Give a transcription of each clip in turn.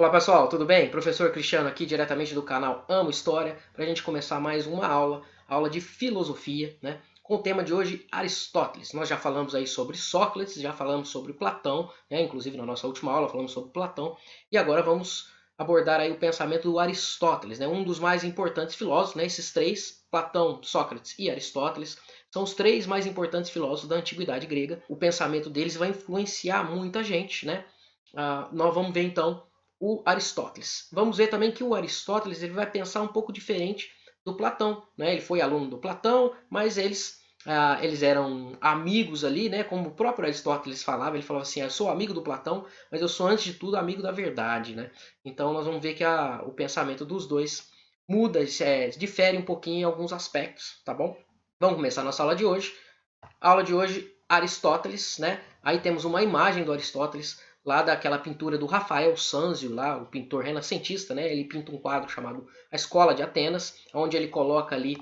Olá pessoal, tudo bem? Professor Cristiano aqui diretamente do canal Amo História para a gente começar mais uma aula de filosofia, né? Com o tema de hoje, Aristóteles. Nós já falamos aí sobre Sócrates, já falamos sobre Platão, né? Inclusive na nossa última aula falamos sobre Platão, e agora vamos abordar aí o pensamento do Aristóteles, né? Um dos mais importantes filósofos, né? Esses três, Platão, Sócrates e Aristóteles, são os três mais importantes filósofos da antiguidade grega. O pensamento deles vai influenciar muita gente, né? Nós vamos ver então o Aristóteles. Vamos ver também que o Aristóteles ele vai pensar um pouco diferente do Platão, né? Ele foi aluno do Platão, mas eles eram amigos ali, né? Como o próprio Aristóteles falava, ele falava assim: eu sou amigo do Platão, mas eu sou antes de tudo amigo da verdade, né? Então nós vamos ver que o pensamento dos dois muda, difere um pouquinho em alguns aspectos, tá bom? Vamos começar a nossa aula de hoje. A aula de hoje, Aristóteles, né? Aí temos uma imagem do Aristóteles lá daquela pintura do Rafael Sanzio, lá o pintor renascentista, né? Ele pinta um quadro chamado A Escola de Atenas, onde ele coloca ali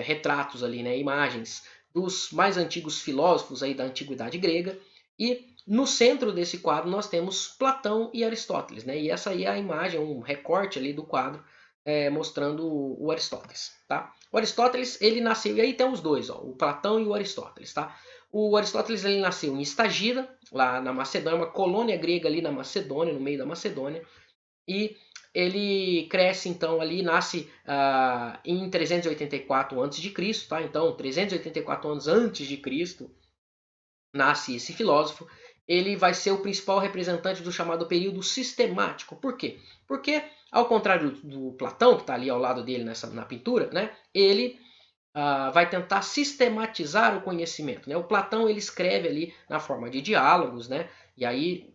retratos ali, né? Imagens dos mais antigos filósofos aí da antiguidade grega. E no centro desse quadro nós temos Platão e Aristóteles, né? E essa aí é a imagem, um recorte ali do quadro mostrando o Aristóteles, tá? O Aristóteles, ele nasceu, e aí tem os dois, ó, o Platão e o Aristóteles, tá? O Aristóteles ele nasceu em Estagira, lá na Macedônia, uma colônia grega ali na Macedônia, no meio da Macedônia, e ele cresce então ali, nasce em 384 a.C., tá? Então, 384 anos antes de Cristo, nasce esse filósofo. Ele vai ser o principal representante do chamado período sistemático. Por quê? Porque, ao contrário do Platão, que está ali ao lado dele na pintura, né, ele vai tentar sistematizar o conhecimento. Né? O Platão ele escreve ali na forma de diálogos, né? E aí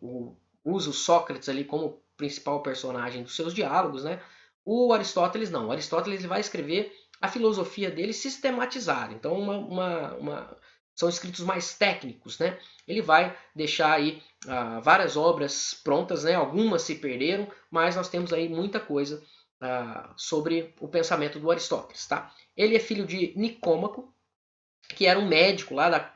usa o Sócrates ali como principal personagem dos seus diálogos. Né? O Aristóteles não. O Aristóteles ele vai escrever a filosofia dele sistematizada. Então, são escritos mais técnicos. Né? Ele vai deixar aí várias obras prontas, né? Algumas se perderam, mas nós temos aí muita coisa sobre o pensamento do Aristóteles. Tá? Ele é filho de Nicômaco, que era um médico lá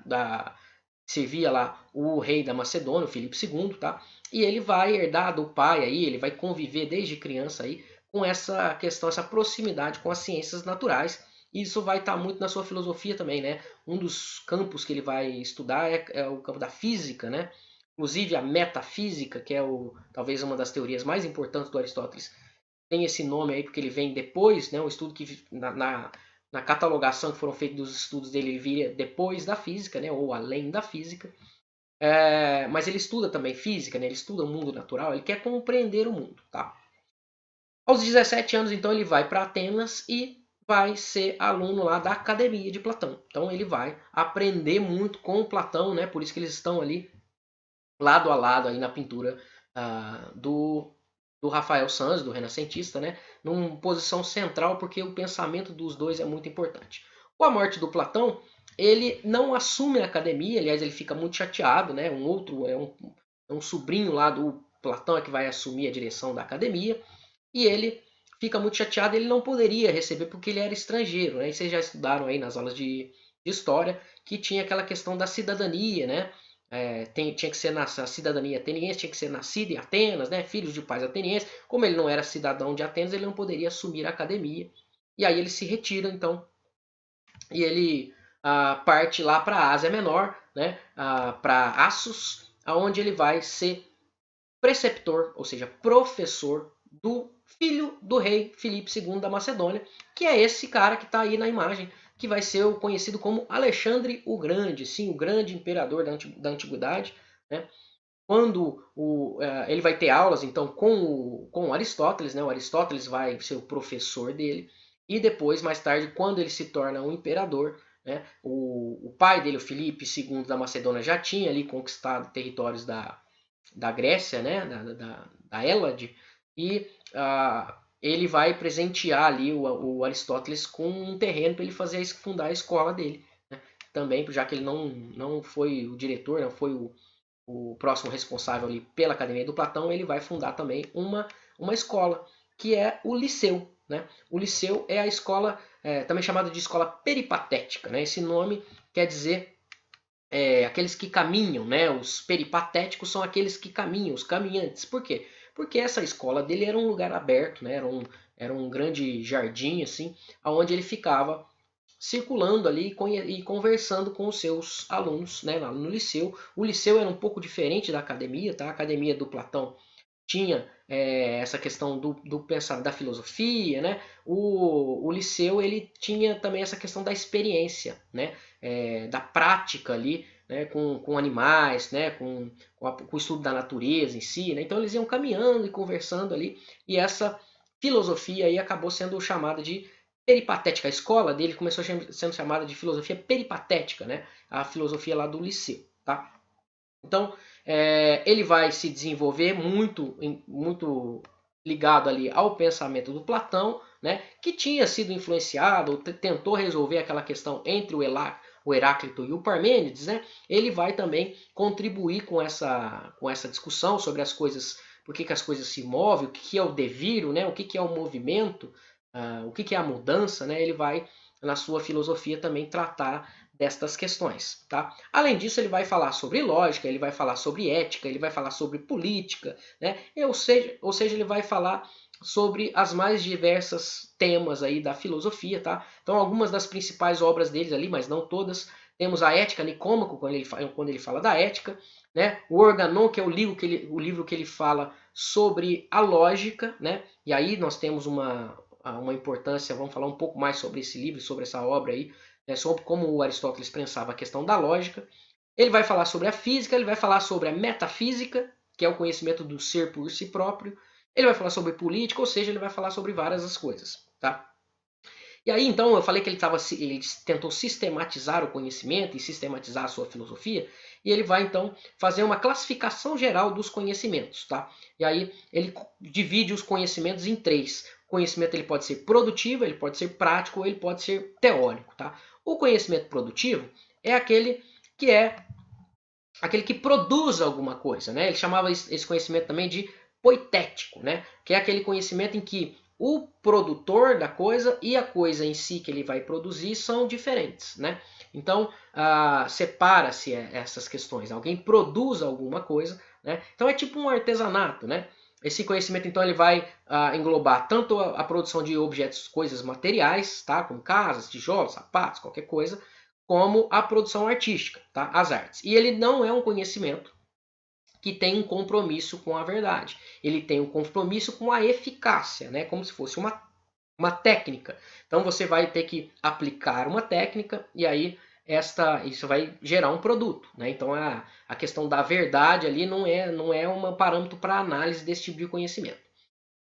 servia lá o rei da Macedônia, o Filipe II, tá? E ele vai herdar do pai aí, ele vai conviver desde criança aí com essa questão, essa proximidade com as ciências naturais. E isso vai estar muito na sua filosofia também, né? Um dos campos que ele vai estudar é o campo da física, né? Inclusive a metafísica, que é talvez uma das teorias mais importantes do Aristóteles, tem esse nome aí porque ele vem depois, né? Um estudo que na catalogação que foram feitos dos estudos dele, ele viria depois da física, né? Ou além da física. Mas ele estuda também física, né? Ele estuda o mundo natural, ele quer compreender o mundo, tá? Aos 17 anos, então, ele vai para Atenas e vai ser aluno lá da Academia de Platão. Então ele vai aprender muito com Platão, né? Por isso que eles estão ali lado a lado aí na pintura do Rafael Sanzio, do renascentista, né? Numa posição central, porque o pensamento dos dois é muito importante. Com a morte do Platão, ele não assume a academia, aliás, ele fica muito chateado, né? Um sobrinho lá do Platão é que vai assumir a direção da academia, e ele fica muito chateado, ele não poderia receber porque ele era estrangeiro, né? E vocês já estudaram aí nas aulas de história que tinha aquela questão da cidadania, né? Tinha que ser a cidadania ateniense, tinha que ser nascido em Atenas, né? Filhos de pais atenienses. Como ele não era cidadão de Atenas, ele não poderia assumir a academia. E aí ele se retira, então, e ele parte lá para a Ásia Menor, né? Para Assos, aonde ele vai ser preceptor, ou seja, professor do filho do rei Filipe II da Macedônia, que é esse cara que está aí na imagem, que vai ser o conhecido como Alexandre o Grande, sim, o grande imperador da antiguidade, né? Quando ele vai ter aulas então com Aristóteles, né? O Aristóteles vai ser o professor dele, e depois, mais tarde, quando ele se torna um imperador, né? O pai dele, o Filipe II da Macedônia, já tinha ali conquistado territórios da Grécia, né, da Hélade, e ele vai presentear ali o Aristóteles com um terreno para ele fundar a escola dele. Né? Também, já que ele não foi o diretor, não foi o próximo responsável ali pela Academia do Platão, ele vai fundar também uma escola, que é o Liceu. Né? O Liceu é a escola, também chamada de escola peripatética. Né? Esse nome quer dizer aqueles que caminham, né? Os peripatéticos são aqueles que caminham, os caminhantes. Por quê? Porque essa escola dele era um lugar aberto, né? Era um grande jardim, assim, onde ele ficava circulando ali e conversando com os seus alunos, né, lá no liceu. O liceu era um pouco diferente da academia, tá? A academia do Platão tinha essa questão do pensar da filosofia, né? O liceu ele tinha também essa questão da experiência, né? Da prática ali, né? Com animais, né? Com o estudo da natureza em si, né? Então eles iam caminhando e conversando ali, e essa filosofia aí acabou sendo chamada de peripatética. A escola dele começou sendo chamada de filosofia peripatética, né? A filosofia lá do liceu, tá? Então, ele vai se desenvolver muito ligado ali ao pensamento do Platão, né, que tinha sido influenciado, tentou resolver aquela questão entre o Heráclito e o Parmênides, né, ele vai também contribuir com essa discussão sobre as coisas, por que as coisas se movem, o que é o devir, né, o que é o movimento, o que é a mudança, né, ele vai, na sua filosofia, também tratar destas questões, tá? Além disso, ele vai falar sobre lógica, ele vai falar sobre ética, ele vai falar sobre política, né? Ou seja, ele vai falar sobre as mais diversas temas aí da filosofia, tá? Então, algumas das principais obras deles ali, mas não todas, temos a Ética Nicômaco, quando ele fala da ética, né? O Organon, que é o livro que ele fala sobre a lógica, né? E aí nós temos uma importância, vamos falar um pouco mais sobre esse livro, sobre essa obra aí, né, sobre como o Aristóteles pensava a questão da lógica. Ele vai falar sobre a física, ele vai falar sobre a metafísica, que é o conhecimento do ser por si próprio. Ele vai falar sobre política, ou seja, ele vai falar sobre várias das coisas, tá? E aí, então, eu falei que ele tentou sistematizar o conhecimento e sistematizar a sua filosofia, e ele vai, então, fazer uma classificação geral dos conhecimentos, tá? E aí, ele divide os conhecimentos em três. O conhecimento ele pode ser produtivo, ele pode ser prático, ou ele pode ser teórico, tá? O conhecimento produtivo é aquele que produz alguma coisa, né? Ele chamava esse conhecimento também de poitético, né? Que é aquele conhecimento em que o produtor da coisa e a coisa em si que ele vai produzir são diferentes, né? Então, separa-se essas questões. Alguém produz alguma coisa, né? Então é tipo um artesanato, né? Esse conhecimento, então, ele vai englobar tanto a produção de objetos, coisas materiais, tá? Como casas, tijolos, sapatos, qualquer coisa, como a produção artística, tá? As artes. E ele não é um conhecimento que tem um compromisso com a verdade. Ele tem um compromisso com a eficácia, né? Como se fosse uma técnica. Então você vai ter que aplicar uma técnica e aí isso vai gerar um produto, né? Então a questão da verdade ali não é um parâmetro para análise desse tipo de conhecimento.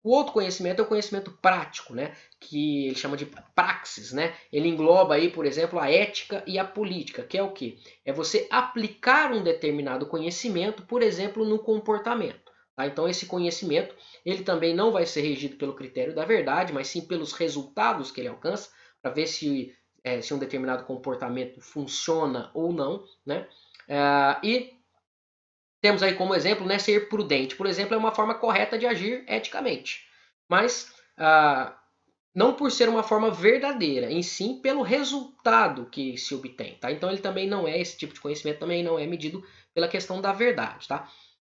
O outro conhecimento é o conhecimento prático, né? Que ele chama de praxis, né? Ele engloba aí, por exemplo, a ética e a política, que é o quê? É você aplicar um determinado conhecimento, por exemplo, no comportamento. Tá? Então esse conhecimento, ele também não vai ser regido pelo critério da verdade, mas sim pelos resultados que ele alcança, para ver se um determinado comportamento funciona ou não, né? E temos aí como exemplo, né, ser prudente. Por exemplo, é uma forma correta de agir eticamente. Mas não por ser uma forma verdadeira, em sim pelo resultado que se obtém. Tá? Então ele também não é, esse tipo de conhecimento também não é medido pela questão da verdade. Tá?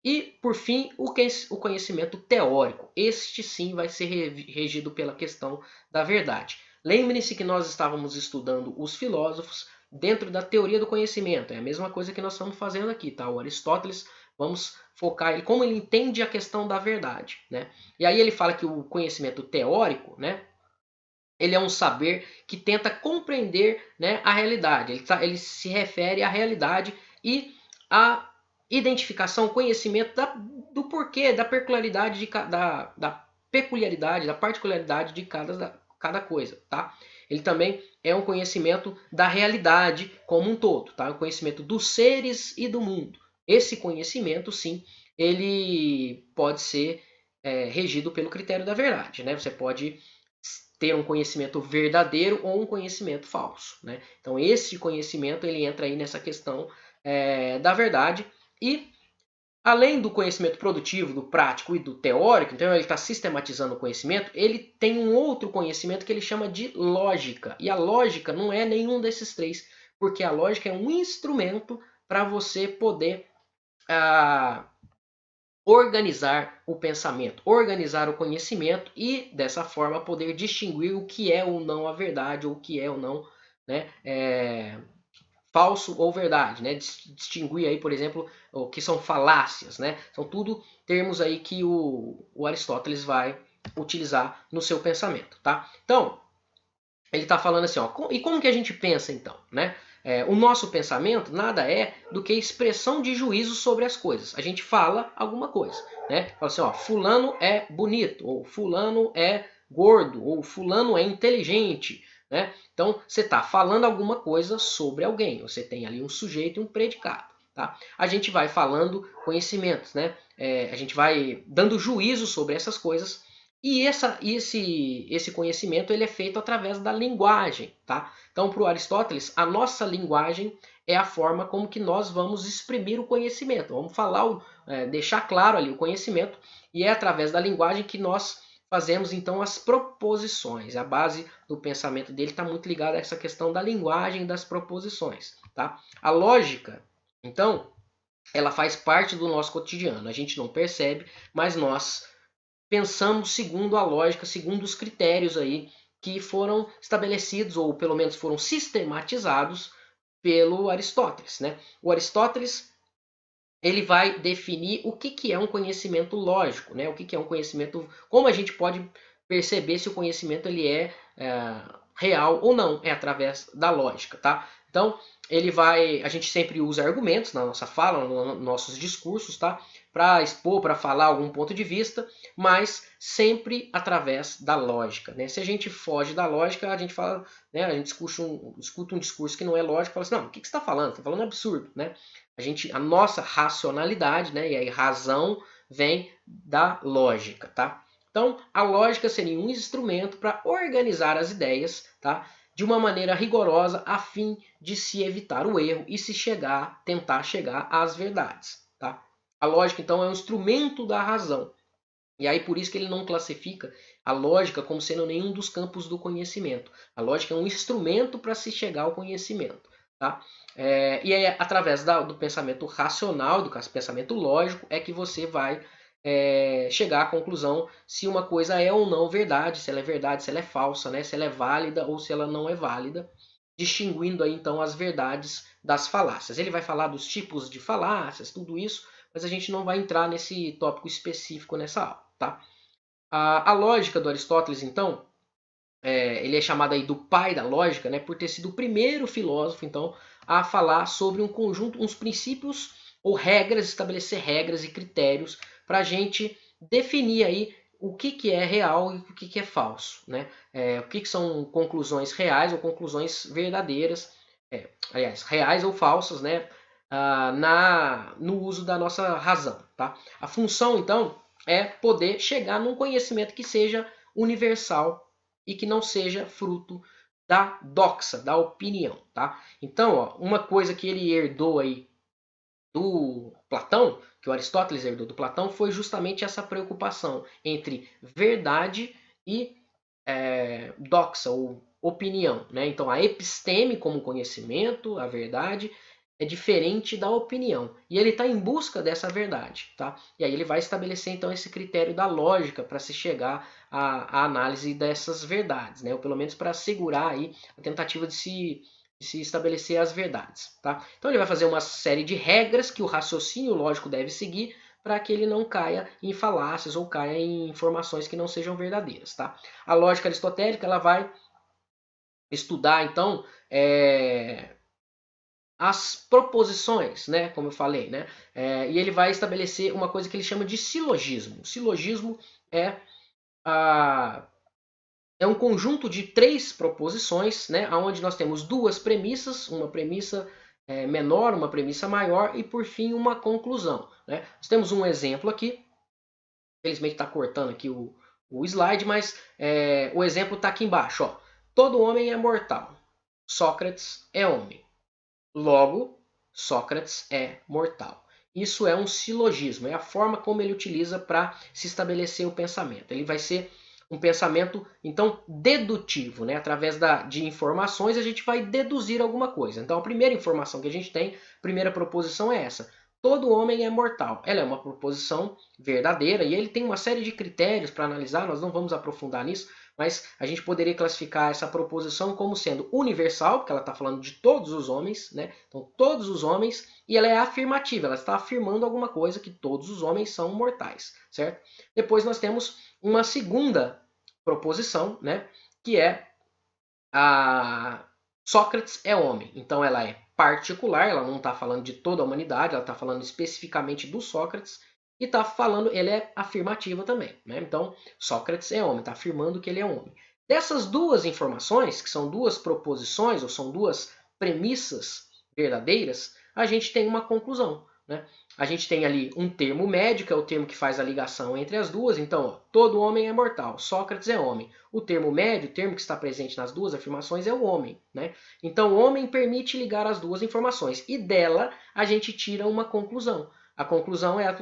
E, por fim, o conhecimento teórico. Este sim vai ser regido pela questão da verdade. Lembre-se que nós estávamos estudando os filósofos dentro da teoria do conhecimento. É a mesma coisa que nós estamos fazendo aqui, tá? O Aristóteles, vamos focar ele como ele entende a questão da verdade, né? E aí ele fala que o conhecimento teórico, né? Ele é um saber que tenta compreender, né, a realidade. Ele se refere à realidade e à identificação, conhecimento do porquê, da peculiaridade da peculiaridade, da particularidade de cada coisa, tá? Ele também é um conhecimento da realidade como um todo, tá? O conhecimento dos seres e do mundo. Esse conhecimento, sim, ele pode ser regido pelo critério da verdade, né? Você pode ter um conhecimento verdadeiro ou um conhecimento falso, né? Então esse conhecimento ele entra aí nessa questão da verdade e além do conhecimento produtivo, do prático e do teórico, então ele está sistematizando o conhecimento, ele tem um outro conhecimento que ele chama de lógica. E a lógica não é nenhum desses três, porque a lógica é um instrumento para você poder organizar o pensamento, organizar o conhecimento e, dessa forma, poder distinguir o que é ou não a verdade, ou o que é ou não, né, falso ou verdade, né? Distinguir aí, por exemplo, o que são falácias, né? São tudo termos aí que o Aristóteles vai utilizar no seu pensamento, tá? Então, ele está falando assim, ó, e como que a gente pensa então, né? O nosso pensamento nada é do que expressão de juízo sobre as coisas. A gente fala alguma coisa, né? Fala assim, ó, fulano é bonito, ou fulano é gordo, ou fulano é inteligente, né? Então, você está falando alguma coisa sobre alguém. Você tem ali um sujeito e um predicado, tá? A gente vai falando conhecimentos, né? A gente vai dando juízo sobre essas coisas e esse conhecimento ele é feito através da linguagem, tá? Então, para o Aristóteles, a nossa linguagem é a forma como que nós vamos exprimir o conhecimento. Vamos falar, deixar claro ali o conhecimento e é através da linguagem que nós fazemos então as proposições. A base do pensamento dele está muito ligada a essa questão da linguagem e das proposições, tá? A lógica, então, ela faz parte do nosso cotidiano. A gente não percebe, mas nós pensamos segundo a lógica, segundo os critérios aí que foram estabelecidos ou pelo menos foram sistematizados pelo Aristóteles, né? O Aristóteles ele vai definir o que é um conhecimento lógico, né? O que é um conhecimento, como a gente pode perceber se o conhecimento ele é real ou não, é através da lógica, tá? Então, a gente sempre usa argumentos na nossa fala, nos nossos discursos, tá? Para expor, para falar algum ponto de vista, mas sempre através da lógica, né? Se a gente foge da lógica, a gente fala, né? A gente escuta um discurso que não é lógico, fala assim, não, o que você está falando? Você está falando absurdo, né? A nossa racionalidade, né? E aí razão vem da lógica, tá? Então, a lógica seria um instrumento para organizar as ideias, tá? De uma maneira rigorosa a fim de se evitar o erro e tentar chegar às verdades, tá? A lógica, então, é um instrumento da razão. E aí por isso que ele não classifica a lógica como sendo nenhum dos campos do conhecimento. A lógica é um instrumento para se chegar ao conhecimento, tá? E é através do pensamento racional, do pensamento lógico, é que você vai chegar à conclusão se uma coisa é ou não verdade, se ela é falsa, né? Se ela é válida ou se ela não é válida, distinguindo aí então as verdades das falácias. Ele vai falar dos tipos de falácias, tudo isso, mas a gente não vai entrar nesse tópico específico nessa aula, tá? A lógica do Aristóteles, então, ele é chamado aí do pai da lógica, né, por ter sido o primeiro filósofo, então, a falar sobre um conjunto, uns princípios ou regras, estabelecer regras e critérios para a gente definir aí o que é real e o que é falso, né? O que são conclusões reais ou conclusões verdadeiras, aliás, reais ou falsas, né? No uso da nossa razão, tá? A função, então, é poder chegar num conhecimento que seja universal e que não seja fruto da doxa, da opinião, tá? Então, ó, uma coisa que ele herdou aí do Platão, que o Aristóteles herdou do Platão, foi justamente essa preocupação entre verdade e doxa, ou opinião, né? Então, a episteme como conhecimento, a verdade, é diferente da opinião. E ele está em busca dessa verdade, tá? E aí ele vai estabelecer então esse critério da lógica para se chegar à análise dessas verdades, né? Ou pelo menos para assegurar aí a tentativa de se estabelecer as verdades, tá? Então ele vai fazer uma série de regras que o raciocínio lógico deve seguir para que ele não caia em falácias ou caia em informações que não sejam verdadeiras, tá? A lógica aristotélica ela vai estudar então as proposições, né, como eu falei, né, e ele vai estabelecer uma coisa que ele chama de silogismo. O silogismo é, é um conjunto de três proposições, né, onde nós temos duas premissas, uma premissa menor, uma premissa maior e por fim uma conclusão. Né? Nós temos um exemplo aqui, infelizmente está cortando aqui o slide, mas o exemplo está aqui embaixo. Ó. Todo homem é mortal, Sócrates é homem. Logo, Sócrates é mortal. Isso é um silogismo, é a forma como ele utiliza para se estabelecer o pensamento. Ele vai ser um pensamento, então, dedutivo, né? Através de informações a gente vai deduzir alguma coisa. Então, a primeira informação que a gente tem, a primeira proposição é essa. todo homem é mortal. Ela é uma proposição verdadeira e ele tem uma série de critérios para analisar, nós não vamos aprofundar nisso, mas a gente poderia classificar essa proposição como sendo universal, porque ela está falando de todos os homens, né? Então, todos os homens, e ela é afirmativa, ela está afirmando alguma coisa, que todos os homens são mortais, certo? Depois nós temos uma segunda proposição, né? Que é a Sócrates é homem. Então ela é particular, ela não está falando de toda a humanidade, ela está falando especificamente do Sócrates e está falando, ele é afirmativa também. Né? Então Sócrates é homem, está afirmando que ele é homem. Dessas duas informações, que são duas proposições ou são duas premissas verdadeiras, a gente tem uma conclusão. Né? A gente tem ali um termo médio, que é o termo que faz a ligação entre as duas. Então, ó, todo homem é mortal, Sócrates é homem. O termo médio, o termo que está presente nas duas afirmações, é o homem. Né? Então, o homem permite ligar as duas informações. E dela, a gente tira uma conclusão. A conclusão é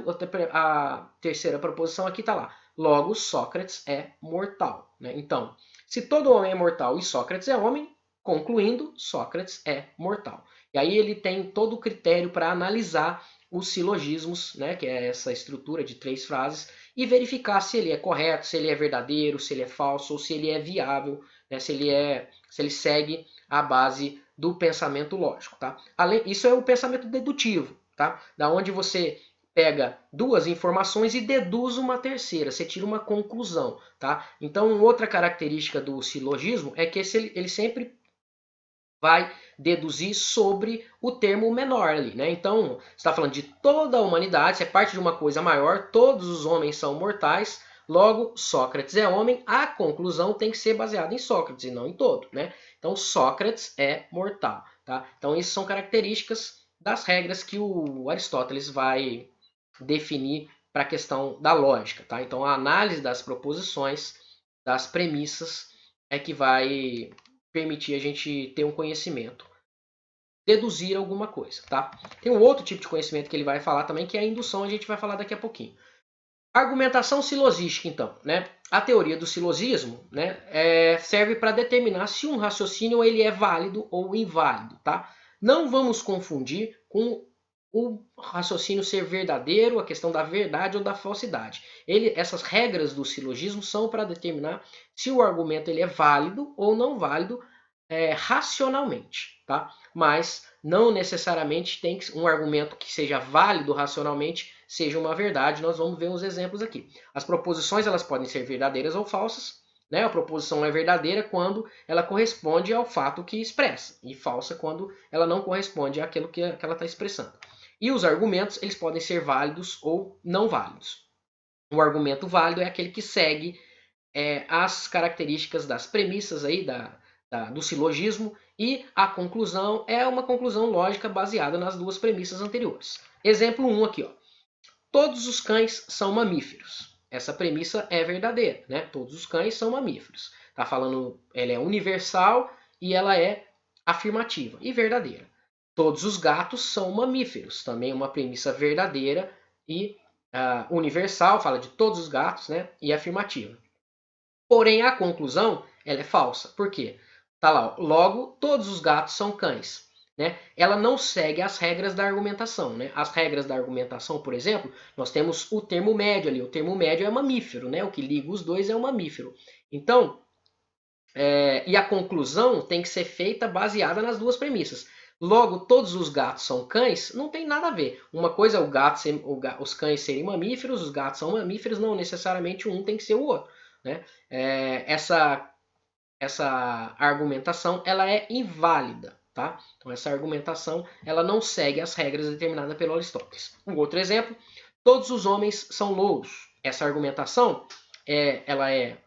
a terceira proposição, aqui está lá. Logo, Sócrates é mortal. Né? Então, se todo homem é mortal e Sócrates é homem, concluindo, Sócrates é mortal. E aí ele tem todo o critério para analisar os silogismos, né, que é essa estrutura de 3 frases, e verificar se ele é correto, se ele é verdadeiro, se ele é falso, ou se ele é viável, né, se ele segue a base do pensamento lógico. Tá? Isso é o pensamento dedutivo, tá? Da onde você pega duas informações e deduz uma terceira, você tira uma conclusão. Tá? Então, outra característica do silogismo é que ele sempre vai deduzir sobre o termo menor ali, né? Então, você está falando de toda a humanidade, você é parte de uma coisa maior, todos os homens são mortais, logo Sócrates é homem, a conclusão tem que ser baseada em Sócrates e não em todo, né? Então, Sócrates é mortal, tá? Então, essas são características das regras que o Aristóteles vai definir para a questão da lógica, tá? Então, a análise das proposições, das premissas, é que vai permitir a gente ter um conhecimento, deduzir alguma coisa, tá? Tem um outro tipo de conhecimento que ele vai falar também, que é a indução, a gente vai falar daqui a pouquinho. Argumentação silosística, então, né? A teoria do silosismo, né, serve para determinar se um raciocínio ele é válido ou inválido, tá? Não vamos confundir com o raciocínio ser verdadeiro, a questão da verdade ou da falsidade. Essas regras do silogismo são para determinar se o argumento ele é válido ou não válido racionalmente, tá? Mas não necessariamente tem que um argumento que seja válido racionalmente seja uma verdade. Nós vamos ver uns exemplos aqui. As proposições elas podem ser verdadeiras ou falsas. Né? A proposição é verdadeira quando ela corresponde ao fato que expressa e falsa quando ela não corresponde àquilo que ela está expressando. E os argumentos eles podem ser válidos ou não válidos. O argumento válido é aquele que segue as características das premissas aí do silogismo e a conclusão é uma conclusão lógica baseada nas duas premissas anteriores. Exemplo 1 aqui, ó. Todos os cães são mamíferos. Essa premissa é verdadeira, né? Todos os cães são mamíferos. Tá falando, ela é universal e ela é afirmativa e verdadeira. Todos os gatos são mamíferos, também é uma premissa verdadeira e universal, fala de todos os gatos, né? E afirmativa. Porém, a conclusão ela é falsa. Por quê? Tá lá, ó, logo, todos os gatos são cães. Né? Ela não segue as regras da argumentação. Né? As regras da argumentação, por exemplo, nós temos o termo médio ali. O termo médio é mamífero, né? O que liga os dois é um mamífero. Então, e a conclusão tem que ser feita baseada nas duas premissas. Logo, todos os gatos são cães, não tem nada a ver. Uma coisa é os cães serem mamíferos, os gatos são mamíferos, não necessariamente um tem que ser o outro. Né? Essa argumentação ela é inválida. Tá? Então essa argumentação ela não segue as regras determinadas pelo Aristóteles. Um outro exemplo, todos os homens são louros. Essa argumentação ela é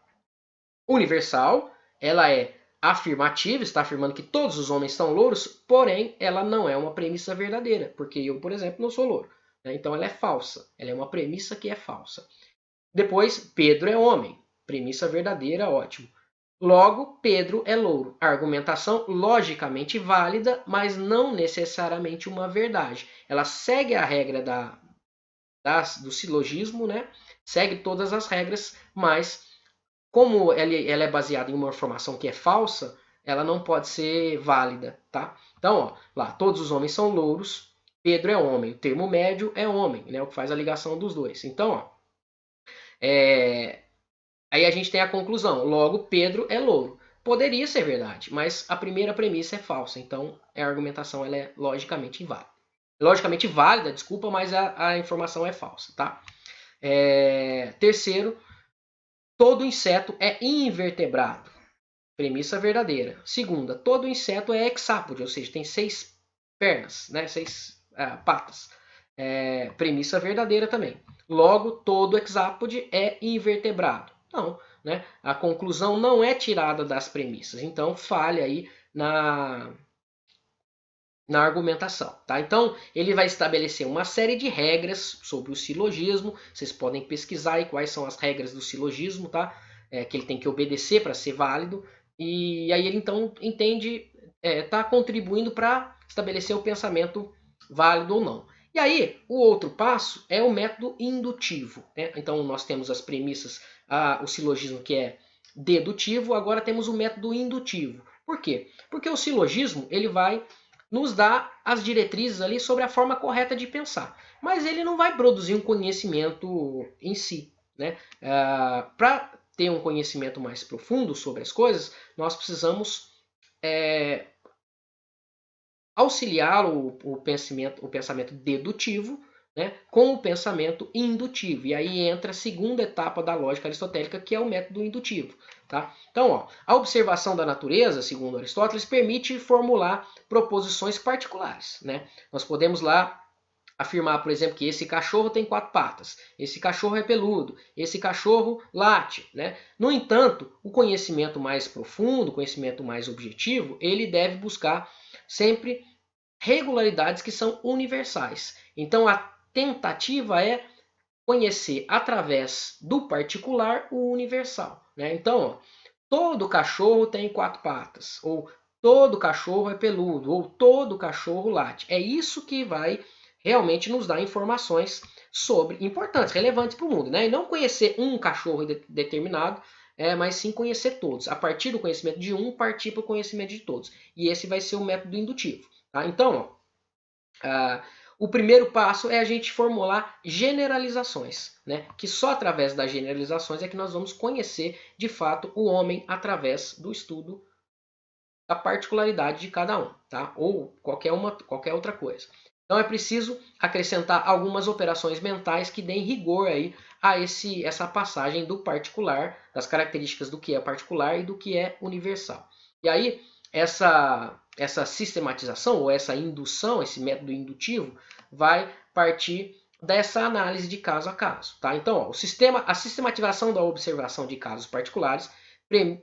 universal, ela é afirmativa, está afirmando que todos os homens são louros, porém ela não é uma premissa verdadeira, porque eu, por exemplo, não sou louro. Né? Então ela é falsa, ela é uma premissa que é falsa. Depois, Pedro é homem, premissa verdadeira, ótimo. Logo, Pedro é louro. A argumentação logicamente válida, mas não necessariamente uma verdade. Ela segue a regra do silogismo, né? Segue todas as regras, mas como ela é baseada em uma informação que é falsa, ela não pode ser válida. Tá? Então, ó, lá, todos os homens são louros. Pedro é homem. O termo médio é homem, né? O que faz a ligação dos dois. Então, ó, aí a gente tem a conclusão. Logo, Pedro é louro. Poderia ser verdade, mas a primeira premissa é falsa. Então, a argumentação ela é logicamente inválida. Logicamente válida, desculpa, mas a informação é falsa, tá? Terceiro, todo inseto é invertebrado. Premissa verdadeira. Segunda, todo inseto é hexápode, ou seja, tem 6 pernas, né? 6 patas. Premissa verdadeira também. Logo, todo hexápode é invertebrado. Não, né? A conclusão não é tirada das premissas. Então, falha aí na argumentação. Tá? Então, ele vai estabelecer uma série de regras sobre o silogismo. Vocês podem pesquisar aí quais são as regras do silogismo, tá? Que ele tem que obedecer para ser válido. E aí ele então entende, está contribuindo para estabelecer o pensamento válido ou não. E aí, o outro passo é o método indutivo. Né? Então, nós temos as premissas, o silogismo que é dedutivo, agora temos o método indutivo. Por quê? Porque o silogismo ele vai nos dá as diretrizes ali sobre a forma correta de pensar. Mas ele não vai produzir um conhecimento em si. Né? Para ter um conhecimento mais profundo sobre as coisas, nós precisamos auxiliar o pensamento dedutivo, né, com o pensamento indutivo. E aí entra a segunda etapa da lógica aristotélica, que é o método indutivo. Tá? Então, ó, a observação da natureza, segundo Aristóteles, permite formular proposições particulares. Né? Nós podemos lá afirmar, por exemplo, que esse cachorro tem 4 patas, esse cachorro é peludo, esse cachorro late. Né? No entanto, o conhecimento mais profundo, o conhecimento mais objetivo, ele deve buscar sempre regularidades que são universais. Então, a tentativa é conhecer através do particular o universal. Né? Então, ó, todo cachorro tem 4 patas, ou todo cachorro é peludo, ou todo cachorro late. É isso que vai realmente nos dar informações sobre importantes, relevantes para o mundo. Né? E não conhecer um cachorro determinado, mas sim conhecer todos. A partir do conhecimento de um, partir para o conhecimento de todos. E esse vai ser o método indutivo. Tá? Então, ó, o primeiro passo é a gente formular generalizações, né? Que só através das generalizações é que nós vamos conhecer de fato o homem através do estudo da particularidade de cada um, tá? Ou qualquer outra coisa. Então é preciso acrescentar algumas operações mentais que deem rigor aí a essa passagem do particular, das características do que é particular e do que é universal. E aí essa sistematização ou essa indução, esse método indutivo, vai partir dessa análise de caso a caso. Tá? Então, ó, a sistematização da observação de casos particulares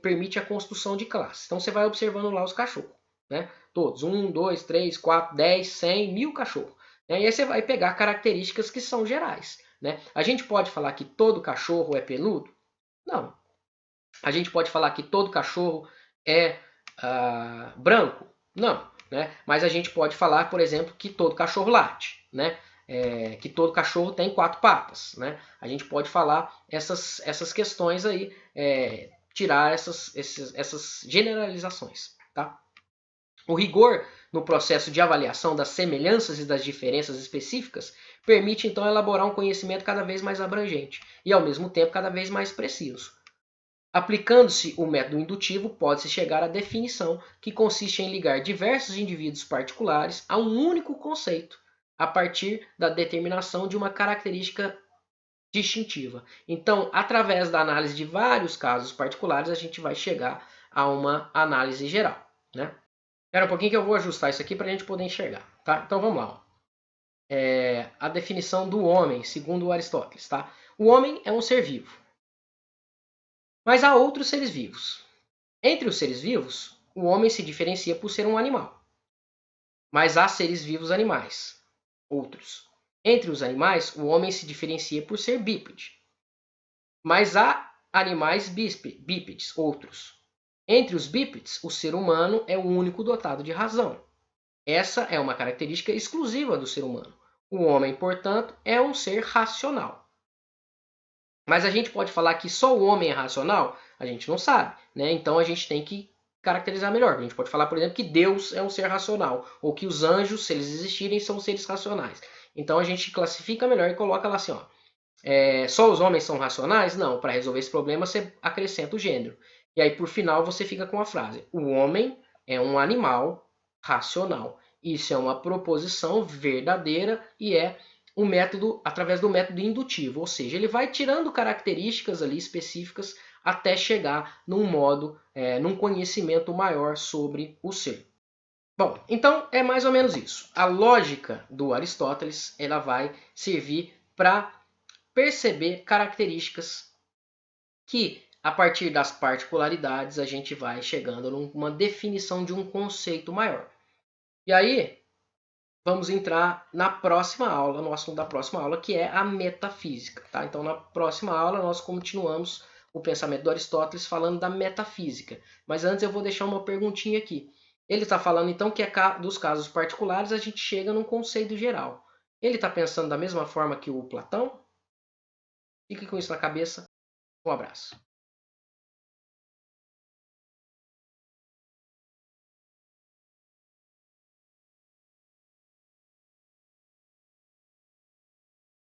permite a construção de classes. Então, você vai observando lá os cachorros. Né? Todos, 1, 2, 3, 4, 10, 100, 1000 cachorros. Né? E aí você vai pegar características que são gerais. Né? A gente pode falar que todo cachorro é peludo? Não. A gente pode falar que todo cachorro é branco? Não. Né? Mas a gente pode falar, por exemplo, que todo cachorro late. Né? Que todo cachorro tem 4 patas. Né? A gente pode falar essas questões aí, tirar essas generalizações. Tá? O rigor no processo de avaliação das semelhanças e das diferenças específicas permite então elaborar um conhecimento cada vez mais abrangente e ao mesmo tempo cada vez mais preciso. Aplicando-se o método indutivo, pode-se chegar à definição, que consiste em ligar diversos indivíduos particulares a um único conceito, a partir da determinação de uma característica distintiva. Então, através da análise de vários casos particulares, a gente vai chegar a uma análise geral. Né? Espera um pouquinho que eu vou ajustar isso aqui para a gente poder enxergar. Tá? Então vamos lá. A definição do homem, segundo Aristóteles. Tá? O homem é um ser vivo. Mas há outros seres vivos. Entre os seres vivos, o homem se diferencia por ser um animal. Mas há seres vivos animais, outros. Entre os animais, o homem se diferencia por ser bípede. Mas há animais bípedes, outros. Entre os bípedes, o ser humano é o único dotado de razão. Essa é uma característica exclusiva do ser humano. O homem, portanto, é um ser racional. Mas a gente pode falar que só o homem é racional? A gente não sabe. Né? Então a gente tem que caracterizar melhor. A gente pode falar, por exemplo, que Deus é um ser racional, ou que os anjos, se eles existirem, são seres racionais. Então a gente classifica melhor e coloca lá assim, ó. Só os homens são racionais? Não, para resolver esse problema você acrescenta o gênero. E aí por final você fica com a frase: o homem é um animal racional. Isso é uma proposição verdadeira e é um método através do método indutivo, ou seja, ele vai tirando características ali específicas até chegar num conhecimento maior sobre o ser. Bom, então é mais ou menos isso. A lógica do Aristóteles ela vai servir para perceber características que, a partir das particularidades, a gente vai chegando numa definição de um conceito maior. E aí, vamos entrar na próxima aula, no assunto da próxima aula, que é a metafísica. Tá? Então, na próxima aula, nós continuamos o pensamento do Aristóteles falando da metafísica. Mas antes eu vou deixar uma perguntinha aqui. Ele está falando então que dos casos particulares a gente chega num conceito geral. Ele está pensando da mesma forma que o Platão? Fique com isso na cabeça. Um abraço.